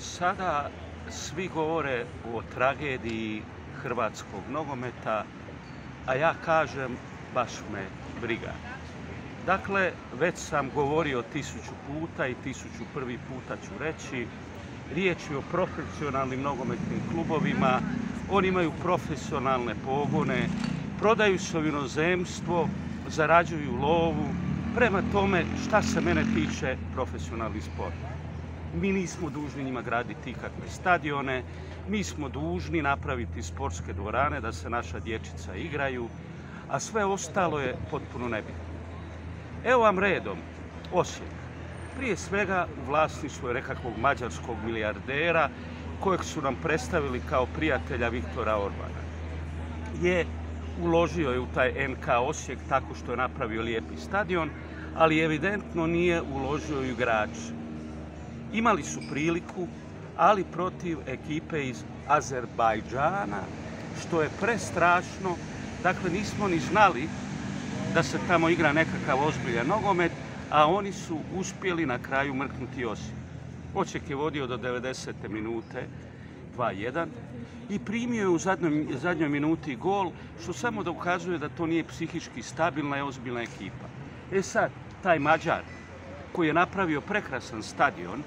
Sada svi govore o tragediji hrvatskog nogometa, a ja kažem baš me briga. Dakle, već sam govorio 1000 puta i 1001 puta ću reći, riječ je o profesionalnim nogometnim klubovima, oni imaju profesionalne pogone, prodaju se u inozemstvo, zarađuju lovu, prema tome šta se mene tiče profesionalni sport. Mi nismo dužni njima graditi ikakve stadione, mi smo dužni napraviti sportske dvorane da se naša dječica igraju, a sve ostalo je potpuno nebitno. Evo vam redom Osijek. Prije svega u vlasništvu je nekakvog mađarskog milijardera kojeg su nam predstavili kao prijatelja Viktora Orbana. Uložio je u taj NK Osijek tako što je napravio lijepi stadion, ali evidentno nije uložio u igrače. Imali su priliku, ali protiv ekipe iz Azerbajdžana, što je prestrašno. Dakle, nismo ni znali da se tamo igra nekakav ozbiljan nogomet, a oni su uspjeli na kraju mrknuti Osijek. Osijek je vodio do 90. minute 2:1 i primio je u zadnjoj minuti gol, što samo dokazuje da to nije psihički stabilna i ozbiljna ekipa. Sad, taj Mađar koji je napravio prekrasan stadion,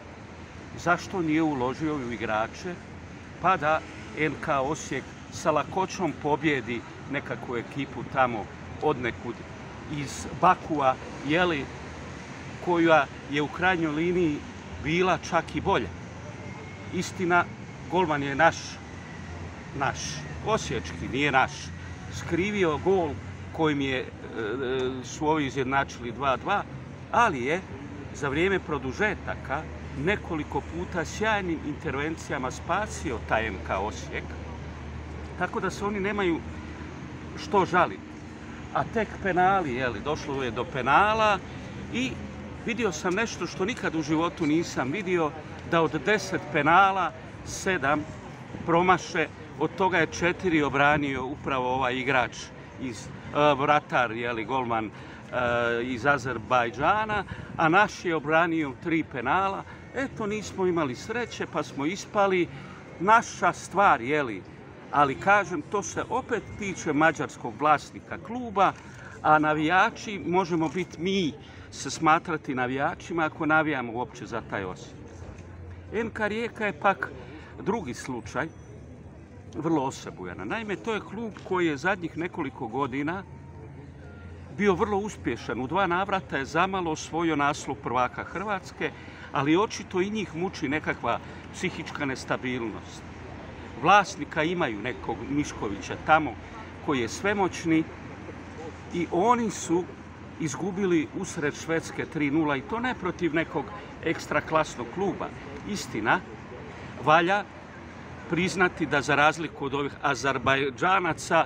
zašto nije uložio u igrače pa da NK Osijek sa lakoćom pobjedi nekakvu ekipu tamo odnekud iz Bakua, koja je u krajnjoj liniji bila čak i bolja. Istina, golman je naš, osječki, nije naš, skrivio gol kojim su ovi izjednačili 2:2, ali je za vrijeme produžetaka nekoliko puta sjajnim intervencijama spasio taj NK Osijek, tako da se oni nemaju što žaliti. A tek penali, došlo je do penala i vidio sam nešto što nikad u životu nisam vidio, da od 10 penala 7 promaše, od toga je 4 obranio upravo ovaj igrač vratar, golman iz Azerbajdžana, a naš je obranio 3 penala. Eto, nismo imali sreće pa smo ispali. Naša stvar, ali kažem, to se opet tiče mađarskog vlasnika kluba, a navijači možemo biti mi, se smatrati navijačima ako navijamo uopće za taj Osijek. NK Rijeka je pak drugi slučaj, vrlo osebujan. Naime, to je klub koji je zadnjih nekoliko godina bio vrlo uspješan. U 2 navrata je zamalo osvojio naslov prvaka Hrvatske, ali očito i njih muči nekakva psihička nestabilnost. Vlasnika imaju, nekog Miškovića tamo koji je svemoćni, i oni su izgubili usred Švedske 3:0 i to ne protiv nekog ekstra klasnog kluba. Istina, valja priznati da za razliku od ovih Azerbajdžanaca,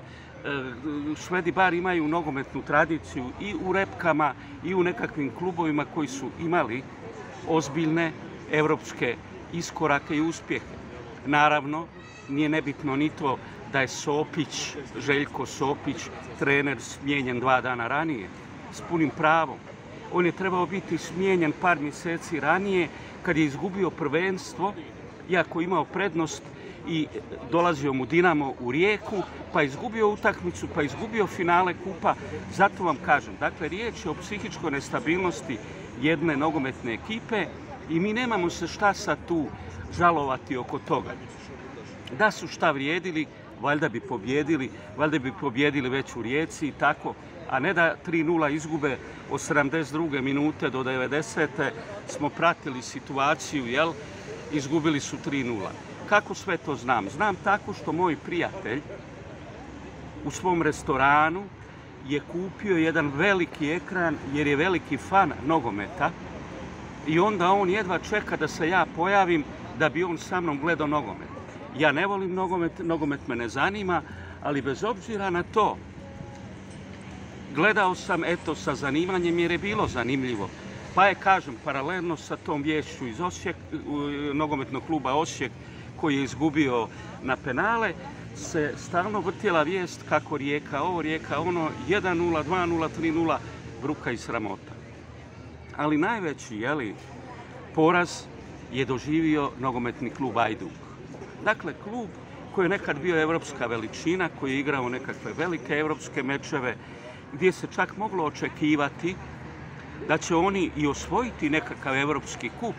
Švedi bar imaju nogometnu tradiciju i u repkama i u nekakvim klubovima koji su imali ozbiljne europske iskorake i uspjehe. Naravno, nije nebitno ni to da je Željko Sopić, trener, smijenjen 2 dana ranije, s punim pravom. On je trebao biti smijenjen par mjeseci ranije kad je izgubio prvenstvo, iako imao prednost i dolazio mu Dinamo u Rijeku, pa izgubio utakmicu, pa izgubio finale kupa. Zato vam kažem, dakle, riječ je o psihičkoj nestabilnosti jedne nogometne ekipe i mi nemamo se šta sad tu žalovati oko toga. Da su šta vrijedili, valjda bi pobjedili već u Rijeci i tako, a ne da 3:0 izgube od 72. minute do 90. smo pratili situaciju, izgubili su 3:0. Kako sve to znam? Znam tako što moj prijatelj u svom restoranu je kupio jedan veliki ekran jer je veliki fan nogometa i onda on jedva čeka da se ja pojavim da bi on sa mnom gledao nogomet. Ja ne volim nogomet me ne zanima, ali bez obzira na to, gledao sam sa zanimanjem jer je bilo zanimljivo. Pa je, kažem, paralelno sa tom viješću iz nogometnog kluba Osijek koji je izgubio na penale, se stalno vrtjela vijest kako Rijeka ovo, Rijeka ono, 1:0, 2:0, 3:0, bruka i sramota. Ali najveći, poraz je doživio nogometni klub Hajduk. Dakle, klub koji je nekad bio evropska veličina, koji je igrao nekakve velike evropske mečeve, gdje se čak moglo očekivati da će oni i osvojiti nekakav evropski kup.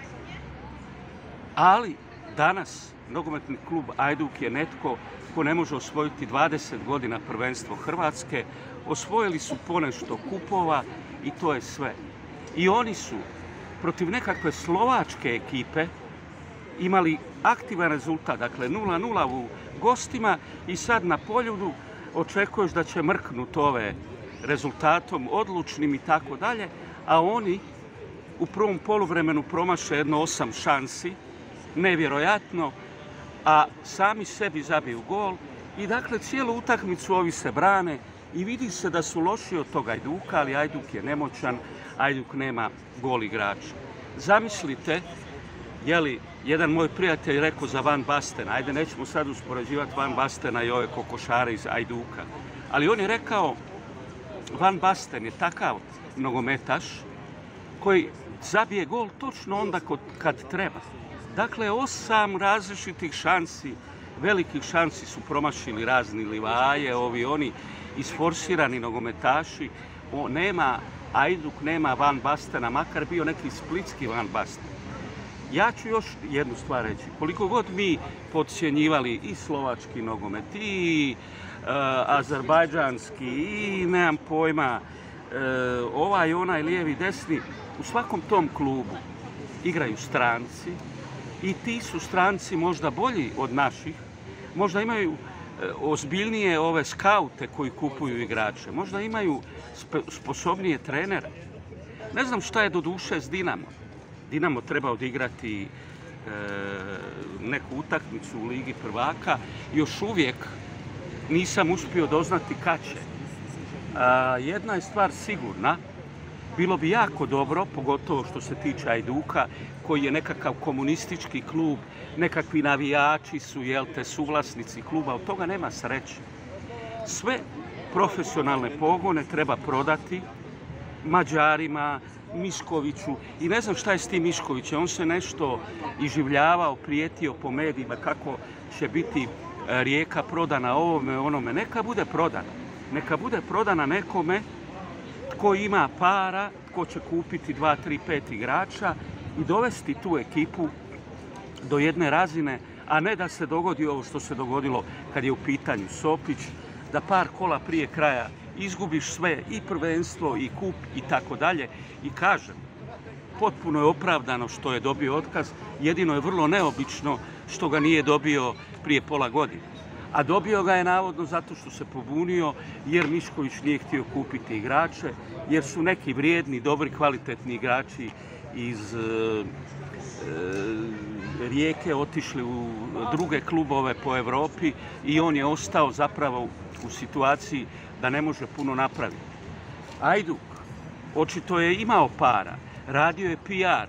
Ali danas nogometni klub Hajduk je netko ko ne može osvojiti 20 godina prvenstvo Hrvatske. Osvojili su ponešto kupova i to je sve. I oni su protiv nekakve slovačke ekipe imali aktivan rezultat, dakle 0-0 u gostima i sad na Poljudu očekuješ da će mrknuti ove rezultatom odlučnim i tako dalje, a oni u prvom poluvremenu promaše jedno 8 šansi, nevjerojatno, a sami sebi zabiju gol i dakle cijelu utakmicu ovi se brane i vidi se da su loši od toga Hajduka, ali Hajduk je nemoćan, Hajduk nema gol igrača. Zamislite, jedan moj prijatelj rekao za Van Bastena, ajde nećemo sad uspoređivati Van Bastena i ove kokošare iz Hajduka, ali on je rekao, Van Basten je takav nogometaš koji zabije gol točno onda kad treba. Dakle, 8 različitih šansi, velikih šansi su promašili razni Livaje, ovi oni isforsirani nogometaši. Hajduk nema Van Bastena, makar bio neki splitski Van Basten. Ja ću još jednu stvar reći. Koliko god mi podcjenjivali i slovački nogomet, i azerbajdžanski, i nemam pojma, ovaj, onaj, lijevi, desni, u svakom tom klubu igraju stranci i ti su stranci možda bolji od naših, možda imaju ozbiljnije ove skaute koji kupuju igrače, možda imaju sposobnije trenere. Ne znam šta je do duše s Dinamo. Dinamo treba odigrati neku utakmicu u Ligi prvaka. Još uvijek nisam uspio doznati kad će. Jedna je stvar sigurna, bilo bi jako dobro, pogotovo što se tiče Hajduka, koji je nekakav komunistički klub, nekakvi navijači su, suvlasnici kluba, od toga nema sreće. Sve profesionalne pogone treba prodati Mađarima, Miškoviću i ne znam šta je s tim Miškovićem. On se nešto iživljavao, prijetio po medijima kako će biti Rijeka prodana ovome, onome. Neka bude prodana. Neka bude prodana nekome tko ima para, tko će kupiti 2, 3, 5 igrača i dovesti tu ekipu do jedne razine, a ne da se dogodi ovo što se dogodilo kad je u pitanju Sopić, da par kola prije kraja izgubiš sve, i prvenstvo, i kup, i tako dalje. I kažem, potpuno je opravdano što je dobio otkaz, jedino je vrlo neobično što ga nije dobio prije pola godine. A dobio ga je navodno zato što se pobunio, jer Mišković nije htio kupiti igrače, jer su neki vrijedni, dobri, kvalitetni igrači iz Rijeke otišli u druge klubove po Europi i on je ostao zapravo u situaciji da ne može puno napraviti. Hajduk očito je imao para, radio je PR,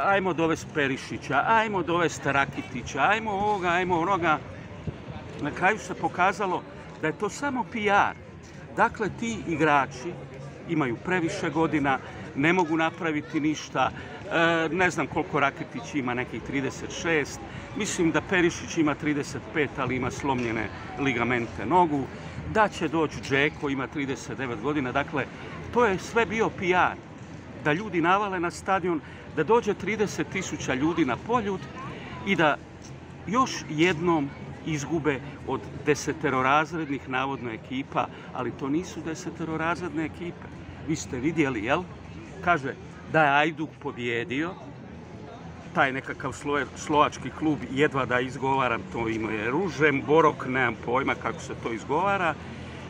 ajmo dovesti Perišića, ajmo dovesti Rakitića, ajmo ovoga, ajmo onoga. Na kraju se pokazalo da je to samo PR. Dakle, ti igrači imaju previše godina, ne mogu napraviti ništa. Ne znam koliko Rakitić ima, nekih 36. Mislim da Perišić ima 35, ali ima slomljene ligamente nogu. Da će doći Džeko, ima 39 godina. Dakle, to je sve bio PR. Da ljudi navale na stadion, da dođe 30.000 ljudi na Poljud i da još jednom izgube od deseterorazrednih navodno ekipa, ali to nisu deseterorazredne ekipe. Vi ste vidjeli, jel? Kaže da je Hajduk pobjedio, taj nekakav slovački klub, jedva da izgovaram to ime, Ružem, Borok, nemam pojma kako se to izgovara,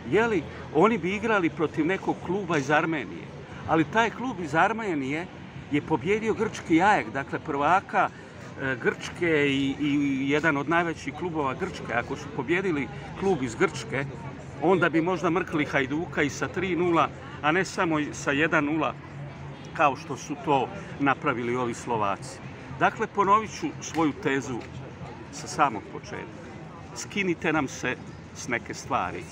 jeli, oni bi igrali protiv nekog kluba iz Armenije. Ali taj klub iz Armenije je pobjedio grčki AEK, dakle prvaka Grčke i jedan od najvećih klubova Grčke. Ako su pobjedili klub iz Grčke, onda bi možda mrkli Hajduka i sa 3-0, a ne samo sa 1-0, kao što su to napravili ovi Slovaci. Dakle, ponovit ću svoju tezu sa samog početka. Skinite nam se s neke stvari.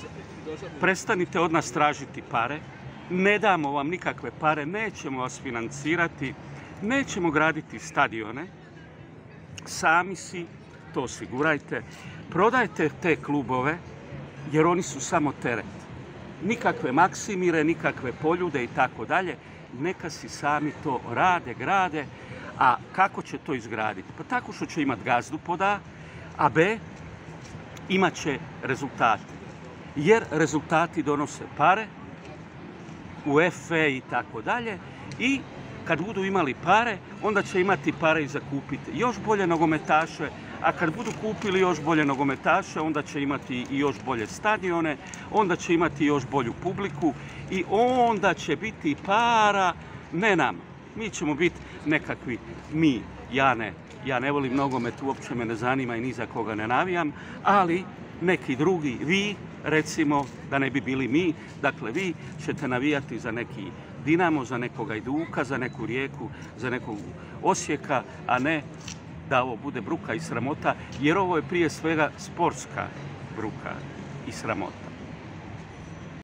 Prestanite od nas tražiti pare. Ne damo vam nikakve pare, nećemo vas financirati, nećemo graditi stadione. sami si to osigurajte. Prodajte te klubove, jer oni su samo teret. Nikakve Maksimire, nikakve Poljude i tako dalje. Neka si sami to rade, grade. A kako će to izgraditi? Pa tako što će imati gazdu pod A, a B, imat će rezultate. Jer rezultati donose pare, UEFA i tako dalje. I kad budu imali pare, onda će imati pare i zakupiti još bolje nogometaše, a kad budu kupili još bolje nogometaše, onda će imati i još bolje stadione, onda će imati još bolju publiku i onda će biti para, ne nam. Mi ćemo biti nekakvi, ja ne volim nogomet, uopće me ne zanima i ni za koga ne navijam, ali neki drugi, vi, recimo, da ne bi bili mi, dakle vi ćete navijati za neki Dinamo, za nekog Hajduka, za neku Rijeku, za nekog Osijeka, a ne da ovo bude bruka i sramota, jer ovo je prije svega sportska bruka i sramota.